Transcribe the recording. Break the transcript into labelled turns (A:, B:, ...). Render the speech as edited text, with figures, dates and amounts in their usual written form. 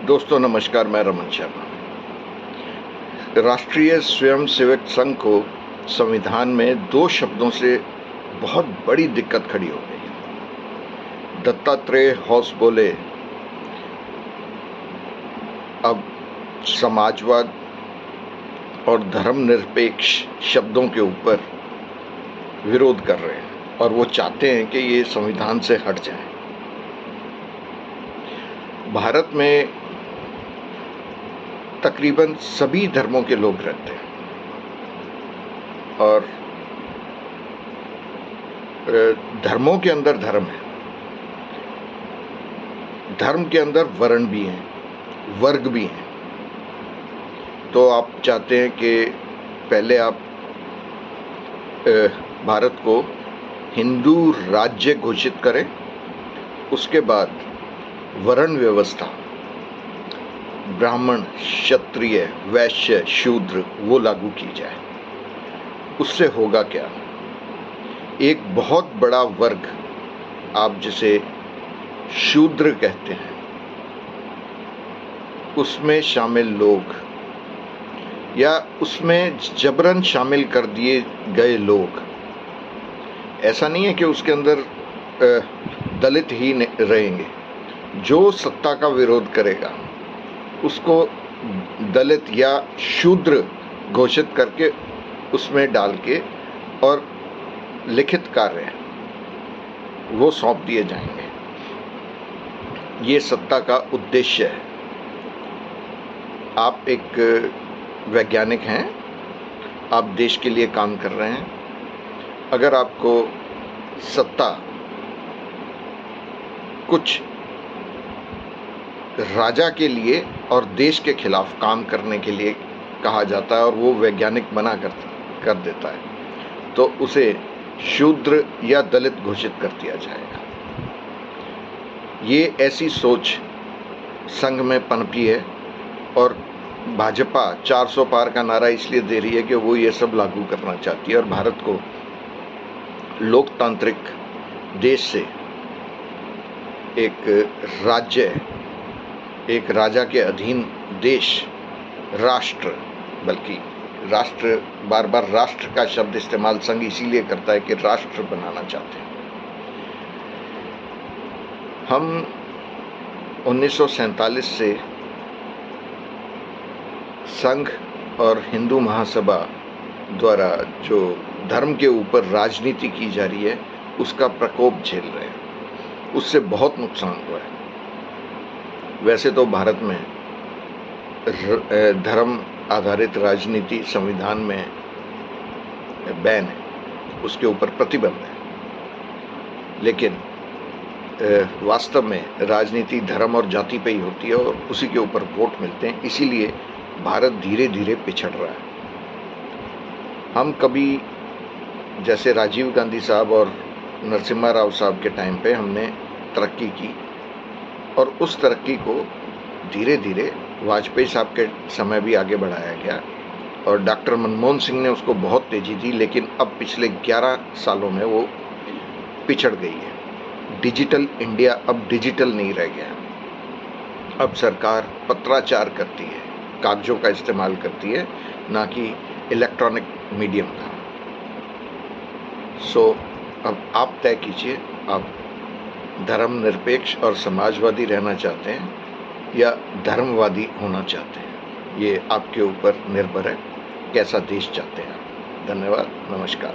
A: दोस्तों नमस्कार, मैं रमन शर्मा। राष्ट्रीय स्वयंसेवक संघ को संविधान में दो शब्दों से बहुत बड़ी दिक्कत खड़ी हो गई। दत्तात्रेय होस बोले, अब समाजवाद और धर्मनिरपेक्ष शब्दों के ऊपर विरोध कर रहे हैं और वो चाहते हैं कि ये संविधान से हट जाए। भारत में तकरीबन सभी धर्मों के लोग रहते हैं और धर्मों के अंदर धर्म है, धर्म के अंदर वर्ण भी हैं, वर्ग भी हैं। तो आप चाहते हैं कि पहले आप भारत को हिंदू राज्य घोषित करें, उसके बाद वर्ण व्यवस्था ब्राह्मण, क्षत्रिय, वैश्य, शूद्र वो लागू की जाए। उससे होगा क्या? एक बहुत बड़ा वर्ग, आप जिसे शूद्र कहते हैं, उसमें शामिल लोग या उसमें जबरन शामिल कर दिए गए लोग, ऐसा नहीं है कि उसके अंदर दलित ही रहेंगे। जो सत्ता का विरोध करेगा उसको दलित या शूद्र घोषित करके उसमें डाल के और लिखित कार्य वो सौंप दिए जाएंगे। ये सत्ता का उद्देश्य है। आप एक वैज्ञानिक हैं, आप देश के लिए काम कर रहे हैं। अगर आपको सत्ता कुछ राजा के लिए और देश के खिलाफ काम करने के लिए कहा जाता है और वो वैज्ञानिक मना कर देता है, तो उसे शूद्र या दलित घोषित कर दिया जाएगा। ये ऐसी सोच संघ में पनपी है और भाजपा 400 पार का नारा इसलिए दे रही है कि वो ये सब लागू करना चाहती है और भारत को लोकतांत्रिक देश से एक राज्य, एक राजा के अधीन देश, राष्ट्र, बल्कि राष्ट्र, बार बार राष्ट्र का शब्द इस्तेमाल संघ इसीलिए करता है कि राष्ट्र बनाना चाहते हैं। हम 1947 से संघ और हिंदू महासभा द्वारा जो धर्म के ऊपर राजनीति की जा रही है उसका प्रकोप झेल रहे हैं। उससे बहुत नुकसान हुआ है। वैसे तो भारत में धर्म आधारित राजनीति संविधान में बैन है, उसके ऊपर प्रतिबंध है, लेकिन वास्तव में राजनीति धर्म और जाति पे ही होती है और उसी के ऊपर वोट मिलते हैं। इसीलिए भारत धीरे धीरे पिछड़ रहा है। हम कभी जैसे राजीव गांधी साहब और नरसिम्हा राव साहब के टाइम पे हमने तरक्की की और उस तरक्की को धीरे धीरे वाजपेयी साहब के समय भी आगे बढ़ाया गया और डॉक्टर मनमोहन सिंह ने उसको बहुत तेजी दी, लेकिन अब पिछले 11 सालों में वो पिछड़ गई है। डिजिटल इंडिया अब डिजिटल नहीं रह गया। अब सरकार पत्राचार करती है, कागजों का इस्तेमाल करती है, ना कि इलेक्ट्रॉनिक मीडियम का। सो अब आप तय कीजिए, आप धर्मनिरपेक्ष और समाजवादी रहना चाहते हैं या धर्मवादी होना चाहते हैं। ये आपके ऊपर निर्भर है, कैसा देश चाहते हैं आप। धन्यवाद, नमस्कार।